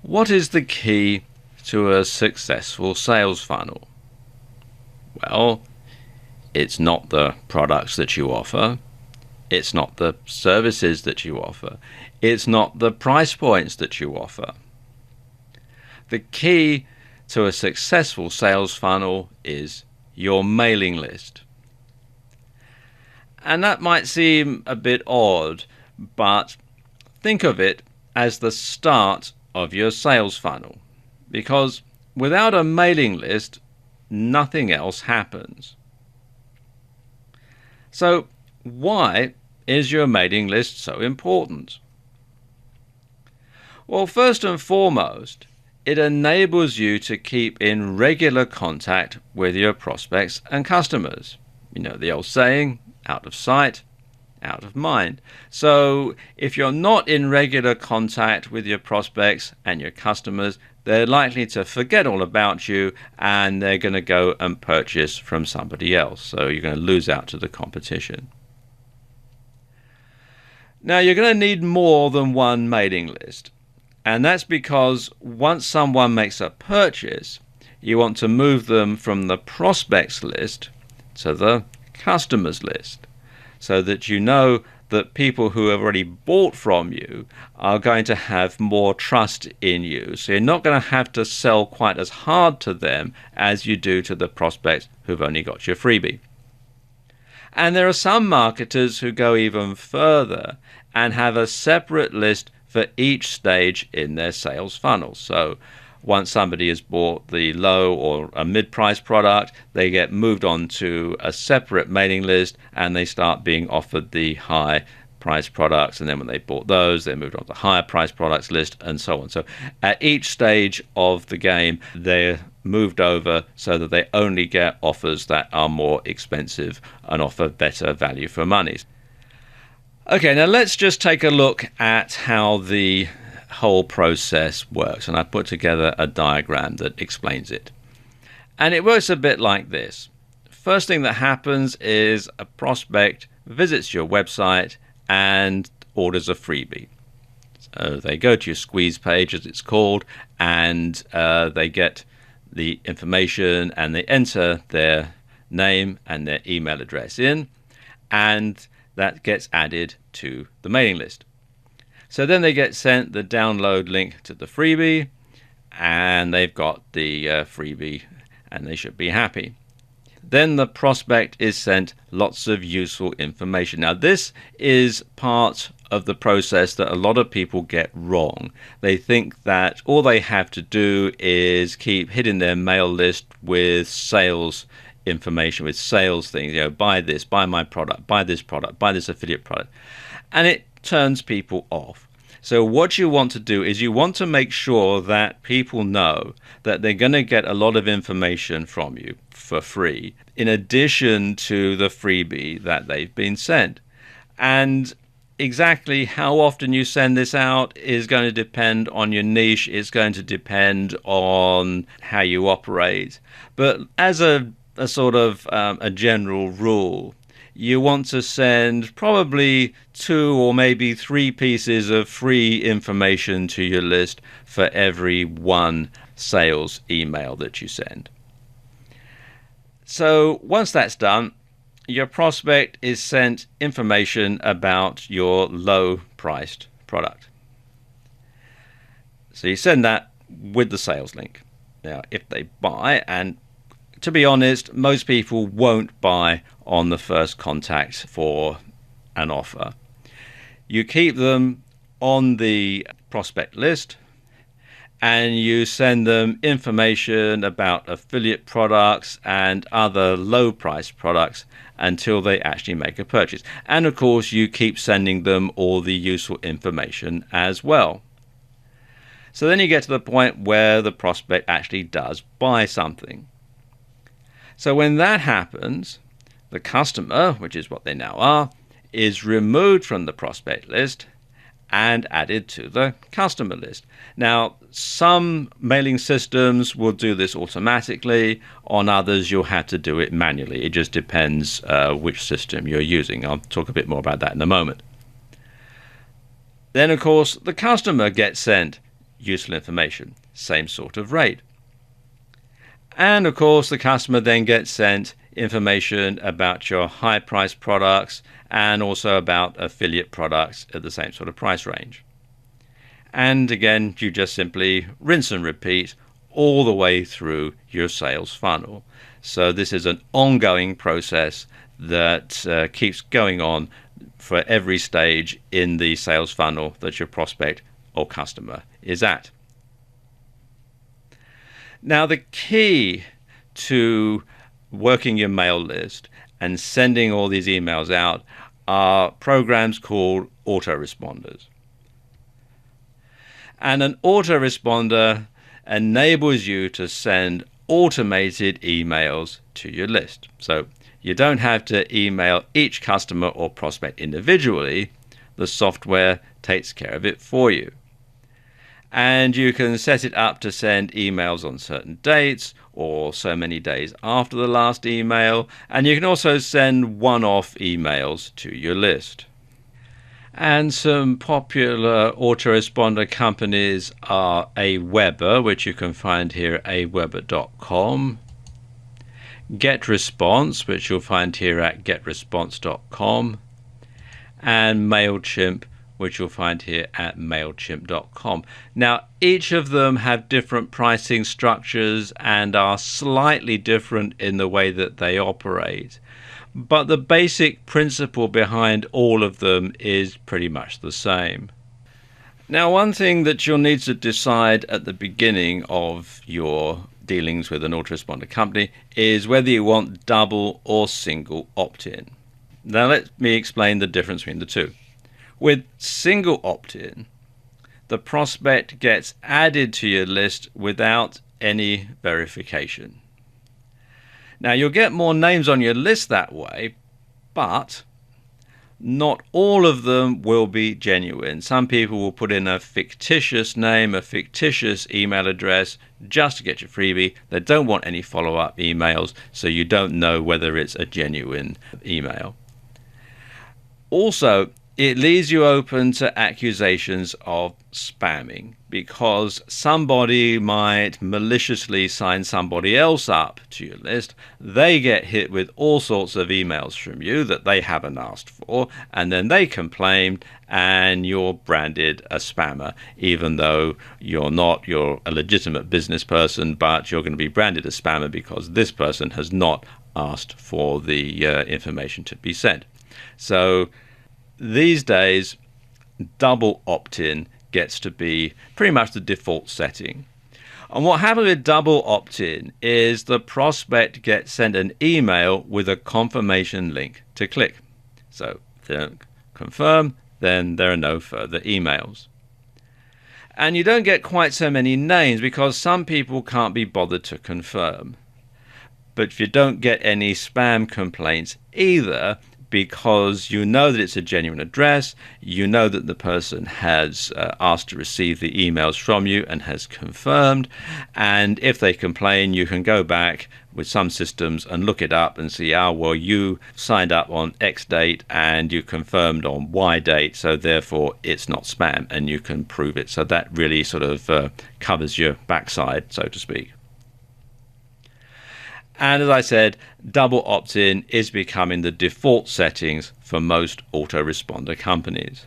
What is the key to a successful sales funnel? Well, it's not the products that you offer. It's not the services that you offer. It's not the price points that you offer. The key to a successful sales funnel is your mailing list. And that might seem a bit odd, but think of it as the start of your sales funnel, because without a mailing list, nothing else happens. So why is your mailing list so important? Well, first and foremost, it enables you to keep in regular contact with your prospects and customers. You know the old saying, out of sight, out of mind. So if you're not in regular contact with your prospects and your customers, they're likely to forget all about you and they're going to go and purchase from somebody else. So you're going to lose out to the competition. Now, you're going to need more than one mailing list. And that's because once someone makes a purchase, you want to move them from the prospects list to the customers list, so that you know that people who have already bought from you are going to have more trust in you. So you're not going to have to sell quite as hard to them as you do to the prospects who've only got your freebie. And there are some marketers who go even further and have a separate list for each stage in their sales funnel. So once somebody has bought the low or a mid-price product, they get moved on to a separate mailing list and they start being offered the high price products. And then when they bought those, they moved on to the higher price products list and so on. So at each stage of the game, they're moved over so that they only get offers that are more expensive and offer better value for money. Okay, now let's just take a look at how the whole process works, and I put together a diagram that explains it. And it works a bit like this. First thing that happens is a prospect visits your website and orders a freebie. So they go to your squeeze page, as it's called, and they get the information and they enter their name and their email address in, and that gets added to the mailing list. So then they get sent the download link to the freebie, and they've got the freebie, and they should be happy. Then the prospect is sent lots of useful information. Now, this is part of the process that a lot of people get wrong. They think that all they have to do is keep hitting their mail list with sales information, with sales things, buy this, buy my product, buy this affiliate product. And it turns people off. So what you want to do is you want to make sure that people know that they're going to get a lot of information from you for free, in addition to the freebie that they've been sent. And exactly how often you send this out is going to depend on your niche. It's going to depend on how you operate. But as a sort of a general rule, you want to send probably 2 or maybe 3 pieces of free information to your list for every 1 sales email that you send. So once that's done, your prospect is sent information about your low-priced product. So you send that with the sales link. Now, if they buy, and to be honest, most people won't buy on the first contact for an offer. You keep them on the prospect list and you send them information about affiliate products and other low price products until they actually make a purchase. And of course, you keep sending them all the useful information as well. So then you get to the point where the prospect actually does buy something. So when that happens, the customer, which is what they now are, is removed from the prospect list and added to the customer list. Now, some mailing systems will do this automatically. On others, you'll have to do it manually. It just depends which system you're using. I'll talk a bit more about that in a moment. Then, of course, the customer gets sent useful information, same sort of rate. And of course, the customer then gets sent information about your high-priced products and also about affiliate products at the same sort of price range. And again, you just simply rinse and repeat all the way through your sales funnel. So this is an ongoing process that keeps going on for every stage in the sales funnel that your prospect or customer is at. Now, the key to working your mail list and sending all these emails out are programs called autoresponders. And an autoresponder enables you to send automated emails to your list. So you don't have to email each customer or prospect individually. The software takes care of it for you. And you can set it up to send emails on certain dates or so many days after the last email. And you can also send one-off emails to your list. And some popular autoresponder companies are Aweber, which you can find here at aweber.com, GetResponse, which you'll find here at getresponse.com, and MailChimp, which you'll find here at mailchimp.com. Now, each of them have different pricing structures and are slightly different in the way that they operate. But the basic principle behind all of them is pretty much the same. Now, one thing that you'll need to decide at the beginning of your dealings with an autoresponder company is whether you want double or single opt-in. Now, let me explain the difference between the two. With single opt-in, the prospect gets added to your list without any verification. Now, you'll get more names on your list that way, but not all of them will be genuine. Some people will put in a fictitious name, a fictitious email address just to get your freebie. They don't want any follow-up emails, so you don't know whether it's a genuine email. Also, it leaves you open to accusations of spamming because somebody might maliciously sign somebody else up to your list. They get hit with all sorts of emails from you that they haven't asked for, and then they complain and you're branded a spammer, even though you're not. You're a legitimate business person, but you're going to be branded a spammer because this person has not asked for the information to be sent. So these days, double opt-in gets to be pretty much the default setting. And what happens with double opt-in is the prospect gets sent an email with a confirmation link to click. So if they don't confirm, then there are no further emails. And you don't get quite so many names because some people can't be bothered to confirm. But if you don't get any spam complaints either, because you know that it's a genuine address, you know that the person has asked to receive the emails from you and has confirmed, and if they complain, you can go back with some systems and look it up and see, well, you signed up on X date and you confirmed on Y date, so therefore it's not spam, and you can prove it. So that really sort of covers your backside, so to speak. And as I said, double opt-in is becoming the default settings for most autoresponder companies.